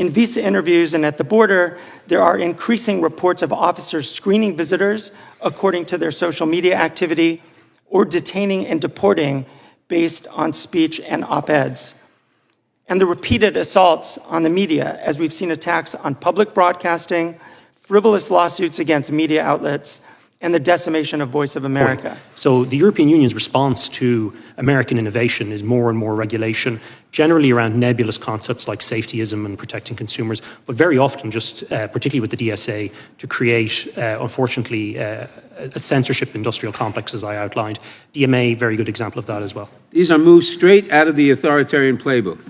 In visa interviews and at the border, there are increasing reports of officers screening visitors according to their social media activity or detaining and deporting based on speech and op-eds. And the repeated assaults on the media, as we've seen attacks on public broadcasting, frivolous lawsuits against media outlets, and the decimation of Voice of America. So the European Union's response to American innovation is more and more regulation, generally around nebulous concepts like safetyism and protecting consumers, but very often just, particularly with the DSA, to create, unfortunately, a censorship industrial complex, as I outlined. DMA, very good example of that as well. These are moves straight out of the authoritarian playbook.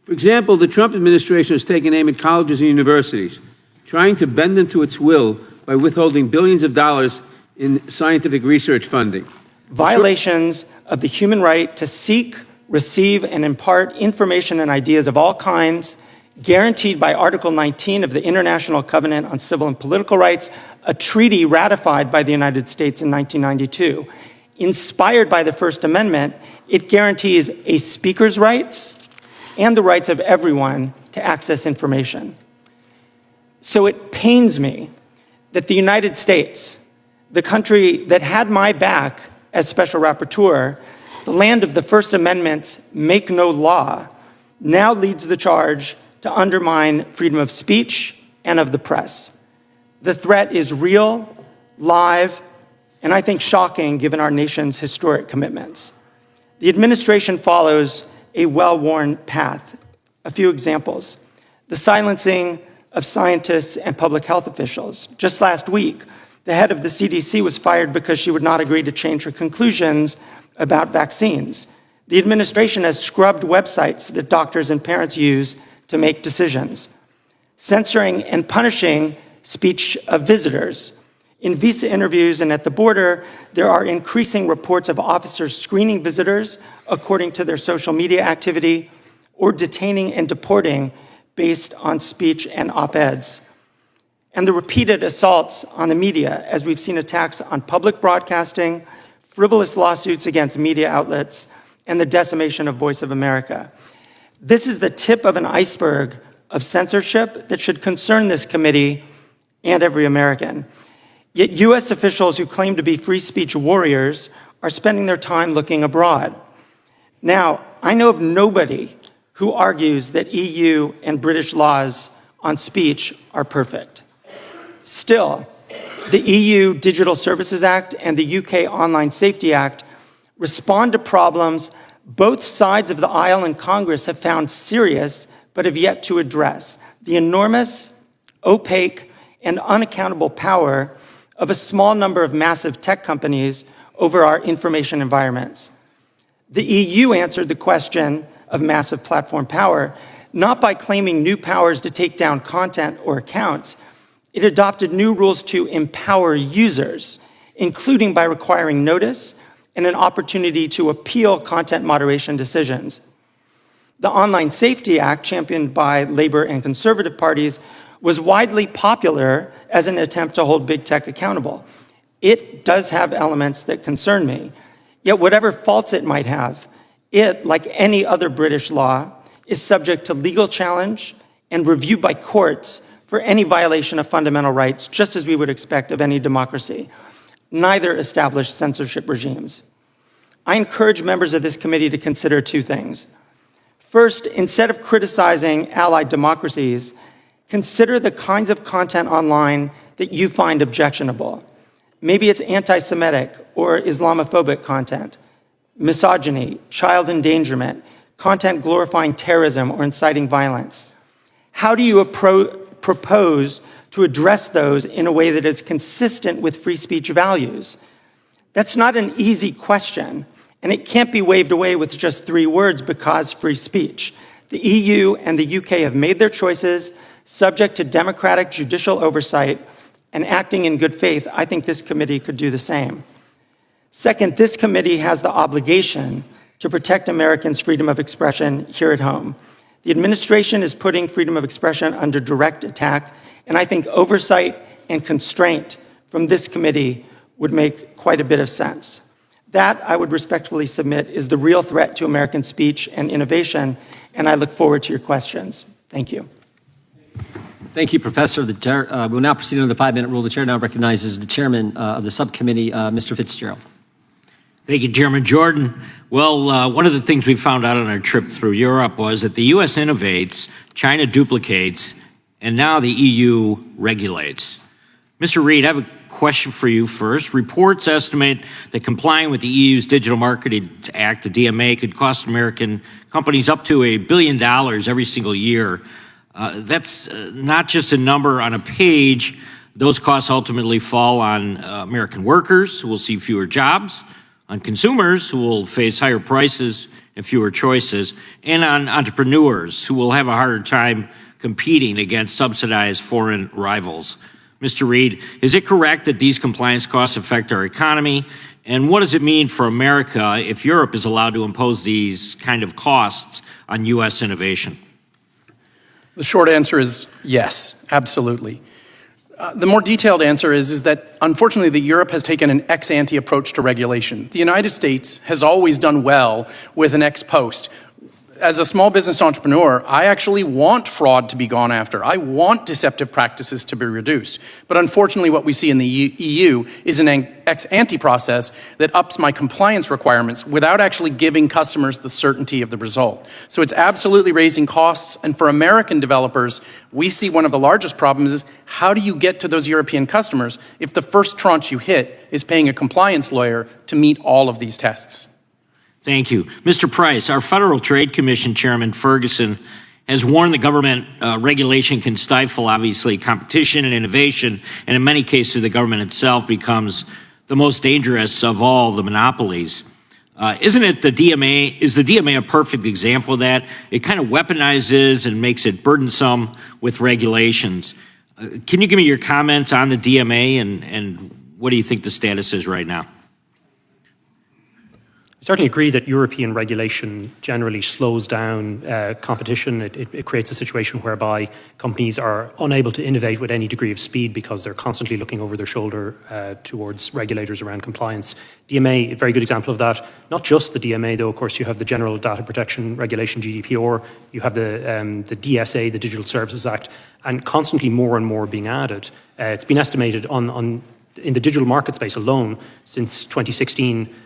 For example, the Trump administration has taken aim at colleges and universities, trying to bend them to its will by withholding billions of dollars in scientific research funding. Violations of the human right to seek, receive, and impart information and ideas of all kinds, guaranteed by Article 19 of the International Covenant on Civil and Political Rights, a treaty ratified by the United States in 1992. Inspired by the First Amendment, it guarantees a speaker's rights and the rights of everyone to access information. So it pains me that the United States, the country that had my back as special rapporteur, the land of the First Amendment's make no law, now leads the charge to undermine freedom of speech and of the press. The threat is real, live, and I think shocking given our nation's historic commitments. The administration follows a well-worn path. A few examples. The silencing of scientists and public health officials. Just last week, the head of the CDC was fired because she would not agree to change her conclusions about vaccines. The administration has scrubbed websites that doctors and parents use to make decisions. Censoring and punishing speech of visitors. In visa interviews and at the border, there are increasing reports of officers screening visitors according to their social media activity or detaining and deporting based on speech and op-eds. And the repeated assaults on the media, as we've seen attacks on public broadcasting, frivolous lawsuits against media outlets, and the decimation of Voice of America. This is the tip of an iceberg of censorship that should concern this committee and every American. Yet US officials who claim to be free speech warriors are spending their time looking abroad. Now, I know of nobody who argues that EU and British laws on speech are perfect. Still, the EU Digital Services Act and the UK Online Safety Act respond to problems both sides of the aisle in Congress have found serious but have yet to address: the enormous, opaque, and unaccountable power of a small number of massive tech companies over our information environments. The EU answered the question of massive platform power not by claiming new powers to take down content or accounts. It adopted new rules to empower users, including by requiring notice and an opportunity to appeal content moderation decisions. The Online Safety Act, championed by Labor and Conservative parties, was widely popular as an attempt to hold big tech accountable. It does have elements that concern me. Yet whatever faults it might have, it, like any other British law, is subject to legal challenge and review by courts for any violation of fundamental rights, just as we would expect of any democracy. Neither established censorship regimes. I encourage members of this committee to consider two things. First, instead of criticizing allied democracies, consider the kinds of content online that you find objectionable. Maybe it's anti-Semitic or Islamophobic content, misogyny, child endangerment, content glorifying terrorism or inciting violence. How do you propose to address those in a way that is consistent with free speech values? That's not an easy question, and it can't be waved away with just 3 words: because free speech. The EU and the UK have made their choices, subject to democratic judicial oversight, and acting in good faith. I think this committee could do the same. Second, this committee has the obligation to protect Americans' freedom of expression here at home. The administration is putting freedom of expression under direct attack, and I think oversight and constraint from this committee would make quite a bit of sense. That, I would respectfully submit, is the real threat to American speech and innovation, and I look forward to your questions. Thank you. Thank you, Professor. The chair, we'll now proceed under the 5-minute rule. The chair now recognizes the chairman of the subcommittee, Mr. Fitzgerald. Thank you, Chairman Jordan. Well, one of the things we found out on our trip through Europe was that the U.S. innovates, China duplicates, and now the EU regulates. Mr. Reid, I have a question for you first. Reports estimate that complying with the EU's Digital Markets Act, the DMA, could cost American companies up to $1 billion every single year. That's not just a number on a page. Those costs ultimately fall on American workers, who will see fewer jobs, on consumers, who will face higher prices and fewer choices, and on entrepreneurs, who will have a harder time competing against subsidized foreign rivals. Mr. Reid, is it correct that these compliance costs affect our economy? And what does it mean for America if Europe is allowed to impose these kind of costs on U.S. innovation? The short answer is yes, absolutely. The more detailed answer is that unfortunately Europe has taken an ex-ante approach to regulation. The United States has always done well with an ex post. As a small business entrepreneur, I actually want fraud to be gone after. I want deceptive practices to be reduced. But unfortunately, what we see in the EU is an ex-ante process that ups my compliance requirements without actually giving customers the certainty of the result. So it's absolutely raising costs. And for American developers, we see one of the largest problems is how do you get to those European customers if the first tranche you hit is paying a compliance lawyer to meet all of these tests? Thank you. Mr. Price, our Federal Trade Commission Chairman Ferguson has warned the government regulation can stifle, obviously, competition and innovation, and in many cases, the government itself becomes the most dangerous of all the monopolies. Isn't it the DMA? Is the DMA a perfect example of that? It kind of weaponizes and makes it burdensome with regulations. Can you give me your comments on the DMA and what do you think the status is right now? I certainly agree that European regulation generally slows down competition. It creates a situation whereby companies are unable to innovate with any degree of speed because they're constantly looking over their shoulder towards regulators around compliance. DMA, a very good example of that. Not just the DMA, though. Of course, you have the General Data Protection Regulation, GDPR. You have the DSA, the Digital Services Act, and constantly more and more being added. It's been estimated in the digital market space alone since 2016.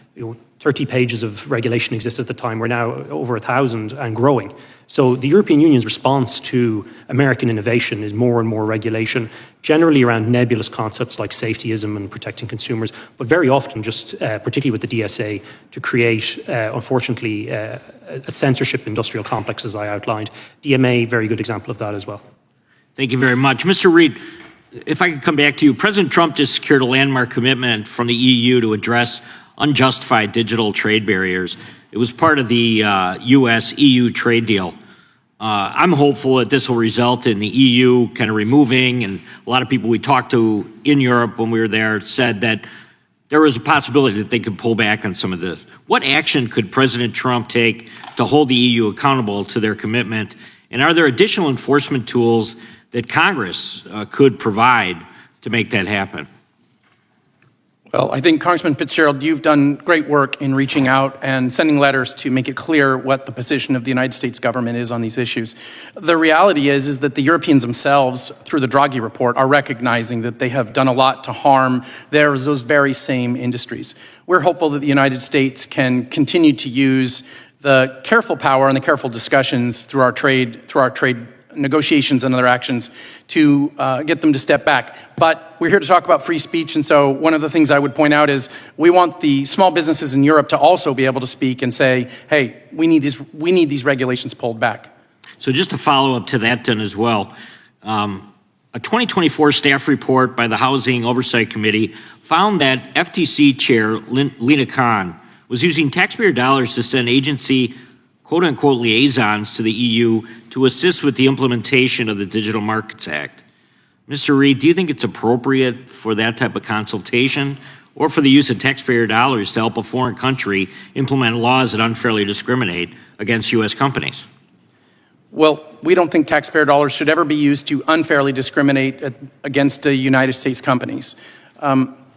30 pages of regulation existed at the time. We're now over 1,000 and growing. So the European Union's response to American innovation is more and more regulation, generally around nebulous concepts like safetyism and protecting consumers, but very often just, particularly with the DSA, to create, unfortunately, a censorship industrial complex, as I outlined. DMA, very good example of that as well. Thank you very much. Mr. Reid, if I could come back to you, President Trump just secured a landmark commitment from the EU to address unjustified digital trade barriers. It was part of the U.S.-EU trade deal. I'm hopeful that this will result in the EU kind of removing, and a lot of people we talked to in Europe when we were there said that there is a possibility that they could pull back on some of this. What action could President Trump take to hold the EU accountable to their commitment? And are there additional enforcement tools that Congress could provide to make that happen? Well, I think, Congressman Fitzgerald, you've done great work in reaching out and sending letters to make it clear what the position of the United States government is on these issues. The reality is that the Europeans themselves, through the Draghi report, are recognizing that they have done a lot to harm those very same industries. We're hopeful that the United States can continue to use the careful power and the careful discussions through our trade negotiations and other actions to get them to step back. But we're here to talk about free speech, and so one of the things I would point out is we want the small businesses in Europe to also be able to speak and say, hey, we need these regulations pulled back. So just to follow up to that then as well, a 2024 staff report by the Housing Oversight Committee found that FTC Chair Lina Khan was using taxpayer dollars to send agency quote-unquote liaisons to the EU to assist with the implementation of the Digital Markets Act. Mr. Reid, do you think it's appropriate for that type of consultation or for the use of taxpayer dollars to help a foreign country implement laws that unfairly discriminate against U.S. companies? Well, we don't think taxpayer dollars should ever be used to unfairly discriminate against the United States companies.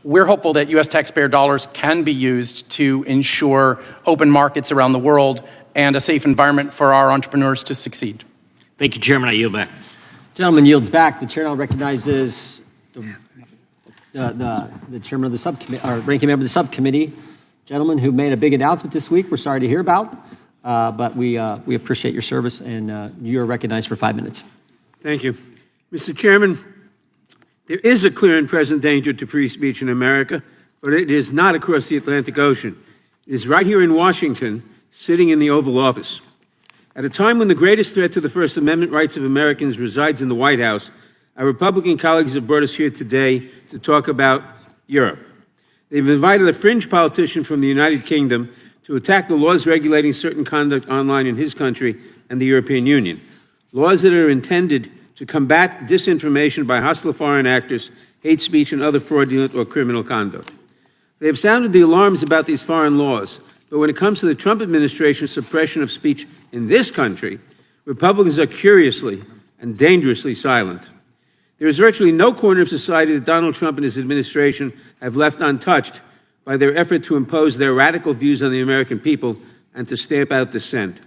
We're hopeful that U.S. taxpayer dollars can be used to ensure open markets around the world and a safe environment for our entrepreneurs to succeed. Thank you, Chairman. I yield back. Gentleman yields back. The chair now recognizes the chairman of the subcommittee, or ranking member of the subcommittee, gentleman who made a big announcement this week. We're sorry to hear about, but we appreciate your service, and you are recognized for 5 minutes. Thank you. Mr. Chairman, there is a clear and present danger to free speech in America, but it is not across the Atlantic Ocean. It is right here in Washington, sitting in the Oval Office. At a time when the greatest threat to the First Amendment rights of Americans resides in the White House, our Republican colleagues have brought us here today to talk about Europe. They've invited a fringe politician from the United Kingdom to attack the laws regulating certain conduct online in his country and the European Union, laws that are intended to combat disinformation by hostile foreign actors, hate speech, and other fraudulent or criminal conduct. They have sounded the alarms about these foreign laws, but when it comes to the Trump administration's suppression of speech in this country, Republicans are curiously and dangerously silent. There is virtually no corner of society that Donald Trump and his administration have left untouched by their effort to impose their radical views on the American people and to stamp out dissent.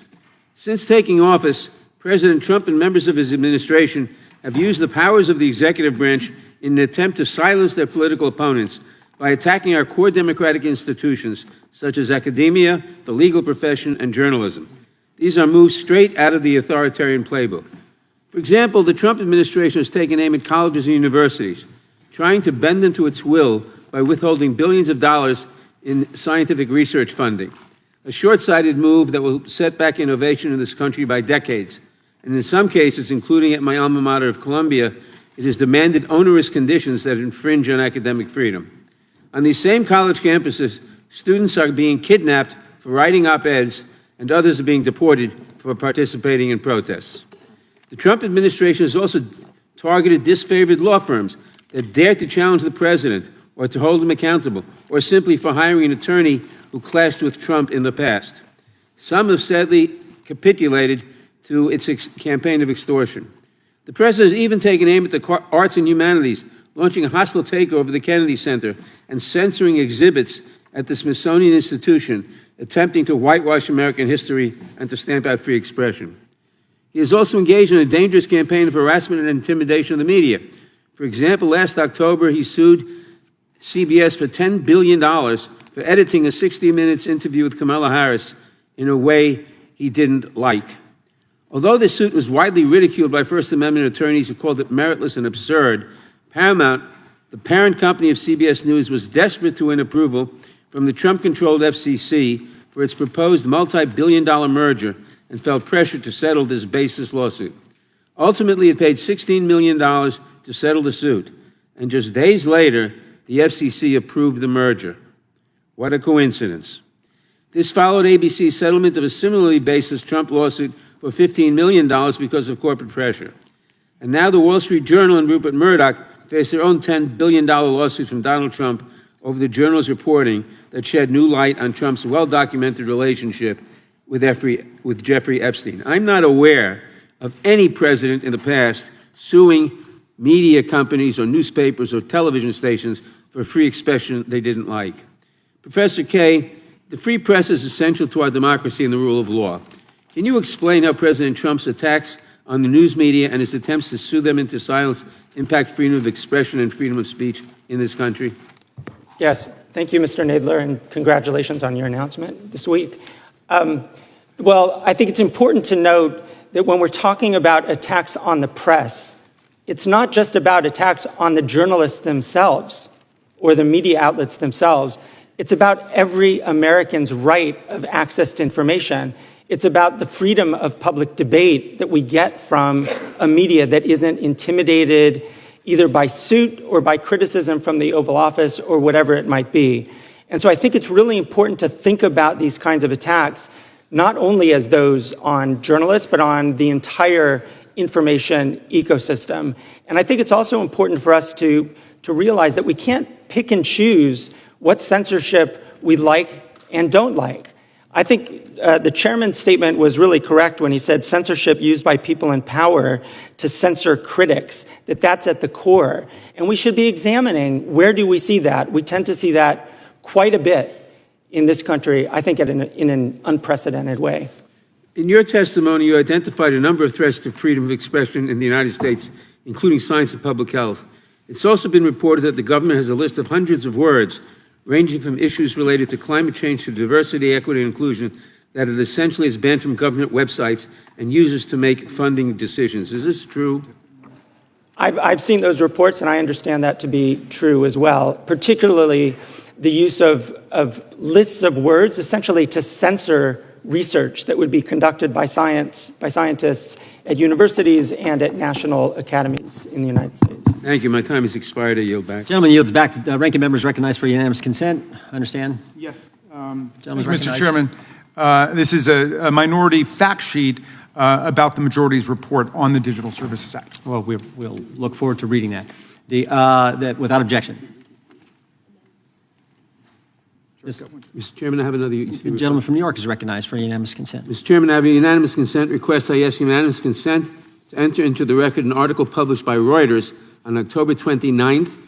Since taking office, President Trump and members of his administration have used the powers of the executive branch in an attempt to silence their political opponents by attacking our core democratic institutions, such as academia, the legal profession, and journalism. These are moves straight out of the authoritarian playbook. For example, the Trump administration has taken aim at colleges and universities, trying to bend them to its will by withholding billions of dollars in scientific research funding, a short-sighted move that will set back innovation in this country by decades. And in some cases, including at my alma mater of Columbia, it has demanded onerous conditions that infringe on academic freedom. On these same college campuses, students are being kidnapped for writing op-eds, and others are being deported for participating in protests. The Trump administration has also targeted disfavored law firms that dare to challenge the president or to hold him accountable, or simply for hiring an attorney who clashed with Trump in the past. Some have sadly capitulated to its campaign of extortion. The president has even taken aim at the arts and humanities, launching a hostile takeover of the Kennedy Center and censoring exhibits at the Smithsonian Institution, attempting to whitewash American history and to stamp out free expression. He has also engaged in a dangerous campaign of harassment and intimidation of the media. For example, last October, he sued CBS for $10 billion for editing a 60 Minutes interview with Kamala Harris in a way he didn't like. Although this suit was widely ridiculed by First Amendment attorneys who called it meritless and absurd, Paramount, the parent company of CBS News, was desperate to win approval from the Trump-controlled FCC for its proposed multi-billion-dollar merger and felt pressure to settle this baseless lawsuit. Ultimately, it paid $16 million to settle the suit, and just days later, the FCC approved the merger. What a coincidence. This followed ABC's settlement of a similarly baseless Trump lawsuit for $15 million because of corporate pressure. And now the Wall Street Journal and Rupert Murdoch face their own $10 billion lawsuit from Donald Trump over the Journal's reporting that shed new light on Trump's well-documented relationship with Jeffrey Epstein. I'm not aware of any president in the past suing media companies or newspapers or television stations for free expression they didn't like. Professor Kaye, the free press is essential to our democracy and the rule of law. Can you explain how President Trump's attacks on the news media and his attempts to sue them into silence impact freedom of expression and freedom of speech in this country? Yes, thank you, Mr. Nadler, and congratulations on your announcement this week. Well, I think it's important to note that when we're talking about attacks on the press, it's not just about attacks on the journalists themselves or the media outlets themselves. It's about every American's right of access to information. It's about the freedom of public debate that we get from a media that isn't intimidated either by suit or by criticism from the Oval Office or whatever it might be. And so I think it's really important to think about these kinds of attacks, not only as those on journalists, but on the entire information ecosystem. And I think it's also important for us to realize that we can't pick and choose what censorship we like and don't like. I think the chairman's statement was really correct when he said censorship used by people in power to censor critics, that's at the core. And we should be examining, where do we see that? We tend to see that quite a bit in this country, I think in an unprecedented way. In your testimony, you identified a number of threats to freedom of expression in the United States, including science and public health. It's also been reported that the government has a list of hundreds of words, ranging from issues related to climate change to diversity, equity, and inclusion, that it essentially is banned from government websites and users to make funding decisions. Is this true? I've seen those reports, and I understand that to be true as well, particularly the use of lists of words, essentially to censor research that would be conducted by scientists at universities and at national academies in the United States. Thank you. My time has expired. I yield back. Gentleman yields back. The ranking member is recognized for unanimous consent. Understand? Yes. Gentleman's Mr. recognized. Chairman, this is a minority fact sheet about the majority's report on the Digital Services Act. Well, we'll look forward to reading that. Without objection. Mr. Chairman, I have another. The gentleman from New York is recognized for unanimous consent. Mr. Chairman, I have a unanimous consent request. I ask unanimous consent to enter into the record an article published by Reuters on October 29th,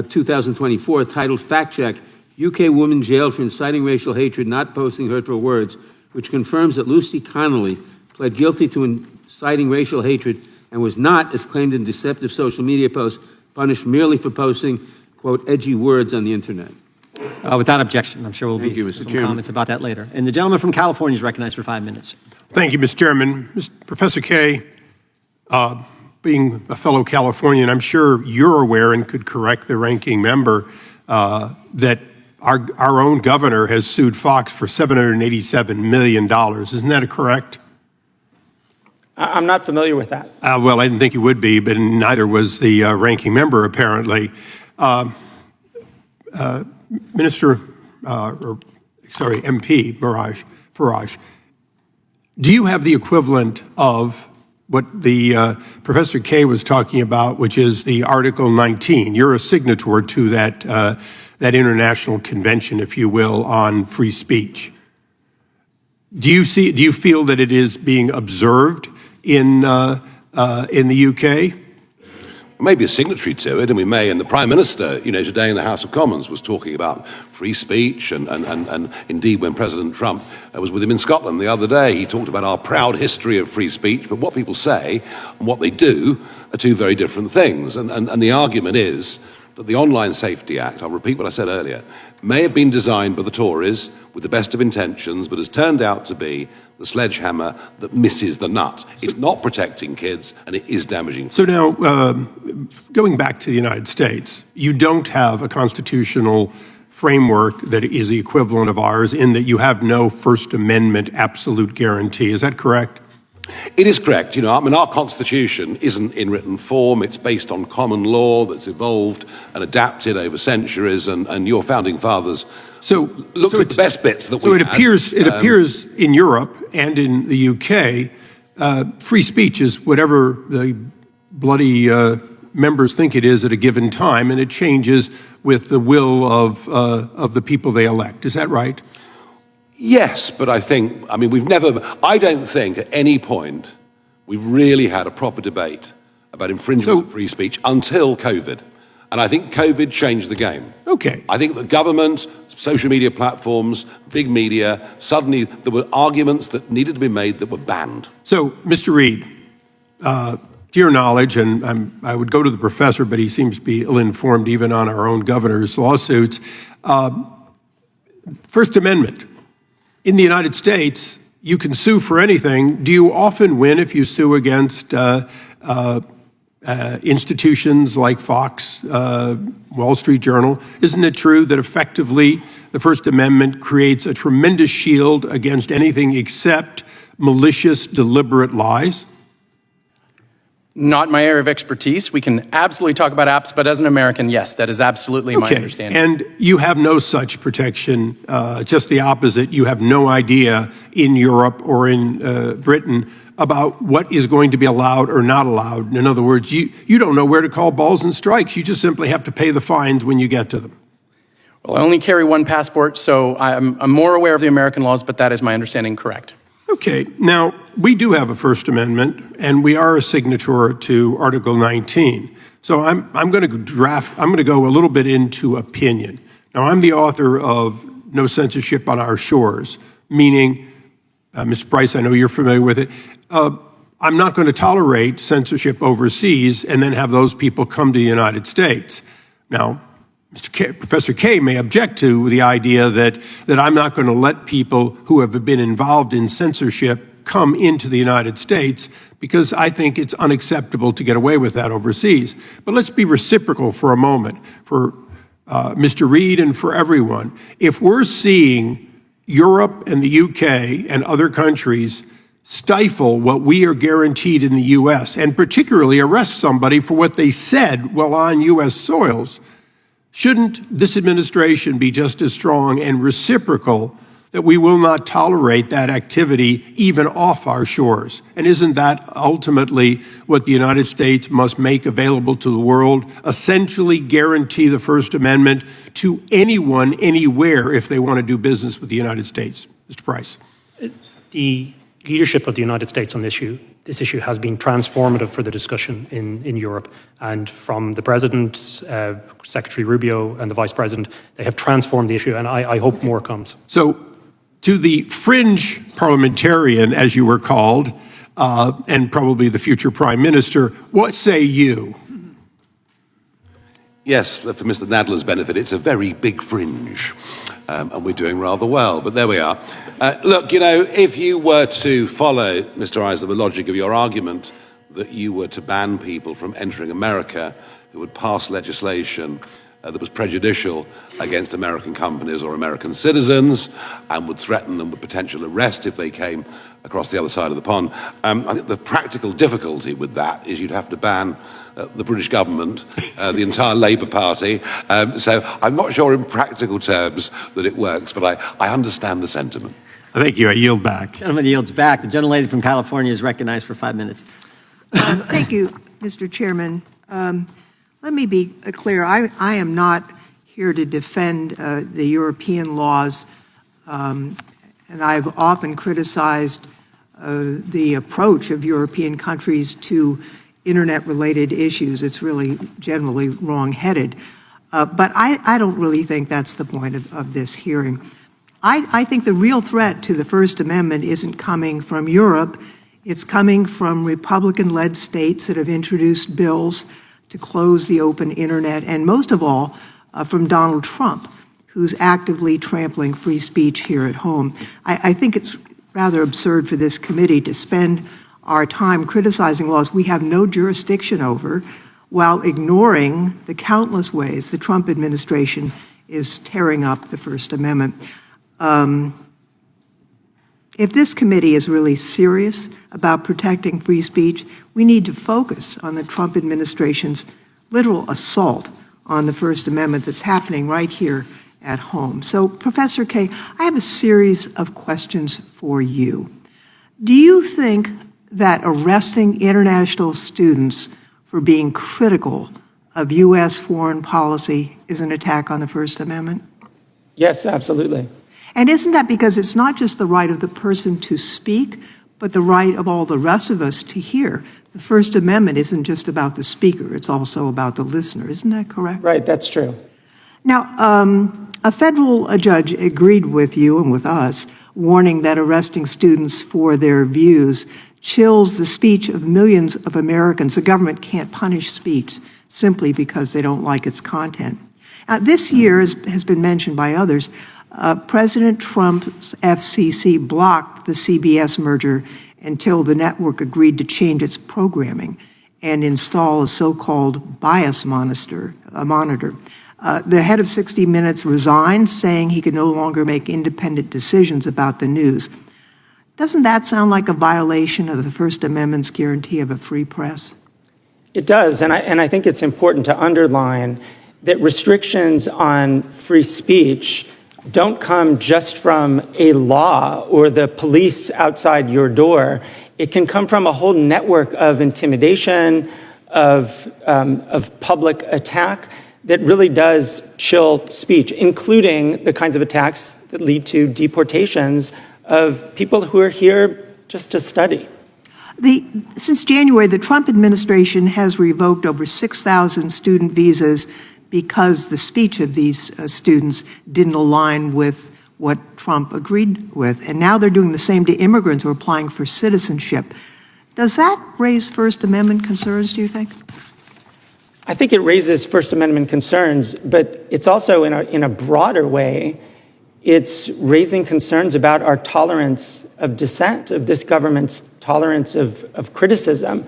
2024, titled Fact Check, UK Woman Jailed for Inciting Racial Hatred, Not Posting Hurtful Words, which confirms that Lucy Connolly pled guilty to inciting racial hatred and was not, as claimed in deceptive social media posts, punished merely for posting, quote, edgy words on the internet. Without objection. I'm sure we'll Thank be you, Mr. some Chairman. comments about that later. And the gentleman from California is recognized for 5 minutes. Thank you, Mr. Chairman. Professor Kaye, being a fellow Californian, I'm sure you're aware and could correct the ranking member that our own governor has sued Fox for $787 million. Isn't that correct? I'm not familiar with that. Well, I didn't think you would be, but neither was the ranking member, apparently. MP Farage, do you have the equivalent of what the Professor Kaye was talking about, which is the Article 19? You're a signatory to that international convention, if you will, on free speech. Do you feel that it is being observed in the UK? Maybe a signatory to it, and we may. And the Prime Minister, today in the House of Commons was talking about free speech, and indeed when President Trump was with him in Scotland the other day, he talked about our proud history of free speech, but what people say and what they do are two very different things. And the argument is that the Online Safety Act, I'll repeat what I said earlier, may have been designed by the Tories with the best of intentions, but has turned out to be the sledgehammer that misses the nut. It's not protecting kids, and it is damaging. So now, going back to the United States, you don't have a constitutional framework that is the equivalent of ours in that you have no First Amendment absolute guarantee. Is that correct? It is correct. Our Constitution isn't in written form. It's based on common law that's evolved and adapted over centuries, and your founding fathers looked at the best bits that we had. So it appears in Europe and in the UK, free speech is whatever the bloody members think it is at a given time, and it changes with the will of the people they elect. Is that right? Yes, but I don't think at any point we've really had a proper debate about infringements of free speech until COVID. And I think COVID changed the game. Okay. I think the government, social media platforms, big media, suddenly there were arguments that needed to be made that were banned. So, Mr. Reed, to your knowledge, and I would go to the professor, but he seems to be ill-informed even on our own governor's lawsuits. First Amendment. In the United States, you can sue for anything. Do you often win if you sue against institutions like Fox, Wall Street Journal? Isn't it true that effectively the First Amendment creates a tremendous shield against anything except malicious, deliberate lies? Not my area of expertise. We can absolutely talk about apps, but as an American, yes, that is absolutely my understanding. And you have no such protection, just the opposite. You have no idea in Europe or in Britain about what is going to be allowed or not allowed. In other words, you don't know where to call balls and strikes. You just simply have to pay the fines when you get to them. Well, I only carry one passport, so I'm more aware of the American laws, but that is my understanding correct. Okay, now, we do have a First Amendment, and we are a signatory to Article 19. So I'm going to go a little bit into opinion. Now, I'm the author of No Censorship on Our Shores, meaning Mr. Price, I know you're familiar with it. I'm not going to tolerate censorship overseas and then have those people come to the United States. Now, Professor K may object to the idea that I'm not going to let people who have been involved in censorship come into the United States because I think it's unacceptable to get away with that overseas. But let's be reciprocal for a moment, for Mr. Reid and for everyone. If we're seeing Europe and the UK and other countries stifle what we are guaranteed in the U.S., and particularly arrest somebody for what they said while on U.S. soils, shouldn't this administration be just as strong and reciprocal that we will not tolerate that activity even off our shores? And isn't that ultimately what the United States must make available to the world, essentially guarantee the First Amendment to anyone, anywhere, if they want to do business with the United States? Mr. Price. The leadership of the United States on this issue has been transformative for the discussion in Europe. And from the President, Secretary Rubio, and the Vice President, they have transformed the issue, and I hope more comes. So, to the fringe parliamentarian, as you were called, and probably the future Prime Minister, what say you? Yes, for Mr. Nadler's benefit, it's a very big fringe, and we're doing rather well, but there we are. Look, you know, if you were to follow, Mr. Eisler, the logic of your argument that you were to ban people from entering America who would pass legislation that was prejudicial against American companies or American citizens and would threaten them with potential arrest if they came across the other side of the pond, I think the practical difficulty with that is you'd have to ban the British government, the entire Labour Party. So I'm not sure in practical terms that it works, but I understand the sentiment. Thank you. I yield back. Gentleman yields back. The gentlelady from California is recognized for 5 minutes. Thank you, Mr. Chairman. Let me be clear. I am not here to defend the European laws, and I've often criticized the approach of European countries to internet-related issues. It's really generally wrong-headed. But I don't really think that's the point of this hearing. I think the real threat to the First Amendment isn't coming from Europe. It's coming from Republican-led states that have introduced bills to close the open internet, and most of all, from Donald Trump, who's actively trampling free speech here at home. I think it's rather absurd for this committee to spend our time criticizing laws we have no jurisdiction over while ignoring the countless ways the Trump administration is tearing up the First Amendment. If this committee is really serious about protecting free speech, we need to focus on the Trump administration's literal assault on the First Amendment that's happening right here at home. So, Professor K, I have a series of questions for you. Do you think that arresting international students for being critical of U.S. foreign policy is an attack on the First Amendment? Yes, absolutely. And isn't that because it's not just the right of the person to speak, but the right of all the rest of us to hear? The First Amendment isn't just about the speaker, it's also about the listener. Isn't that correct? Right, that's true. Now, a federal judge agreed with you and with us, warning that arresting students for their views chills the speech of millions of Americans. The government can't punish speech simply because they don't like its content. Now, this year, as has been mentioned by others, President Trump's FCC blocked the CBS merger until the network agreed to change its programming and install a so-called bias monitor. The head of 60 Minutes resigned, saying he could no longer make independent decisions about the news. Doesn't that sound like a violation of the First Amendment's guarantee of a free press? It does, and I think it's important to underline that restrictions on free speech don't come just from a law or the police outside your door. It can come from a whole network of intimidation, of public attack that really does chill speech, including the kinds of attacks that lead to deportations of people who are here just to study. Since January, the Trump administration has revoked over 6,000 student visas because the speech of these students didn't align with what Trump agreed with. And now they're doing the same to immigrants who are applying for citizenship. Does that raise First Amendment concerns, do you think? I think it raises First Amendment concerns, but it's also in a broader way, it's raising concerns about our tolerance of dissent, of this government's tolerance of criticism.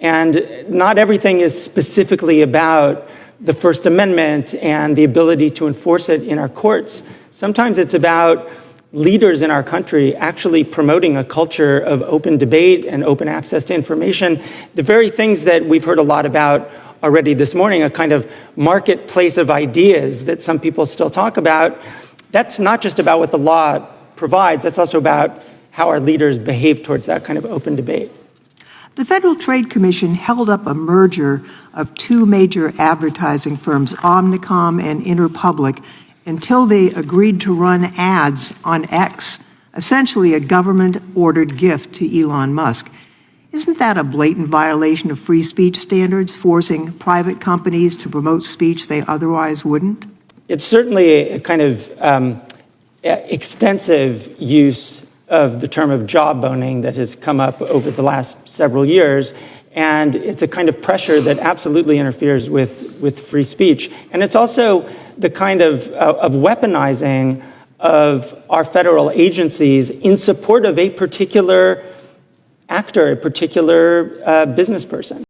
And not everything is specifically about the First Amendment and the ability to enforce it in our courts. Sometimes it's about leaders in our country actually promoting a culture of open debate and open access to information, the very things that we've heard a lot about already this morning, a kind of marketplace of ideas that some people still talk about. That's not just about what the law provides, that's also about how our leaders behave towards that kind of open debate. The Federal Trade Commission held up a merger of two major advertising firms, Omnicom and Interpublic, until they agreed to run ads on X, essentially a government-ordered gift to Elon Musk. Isn't that a blatant violation of free speech standards, forcing private companies to promote speech they otherwise wouldn't? It's certainly a kind of extensive use of the term of jawboning that has come up over the last several years, and it's a kind of pressure that absolutely interferes with free speech. And it's also the kind of weaponizing of our federal agencies in support of a particular actor, a particular business person.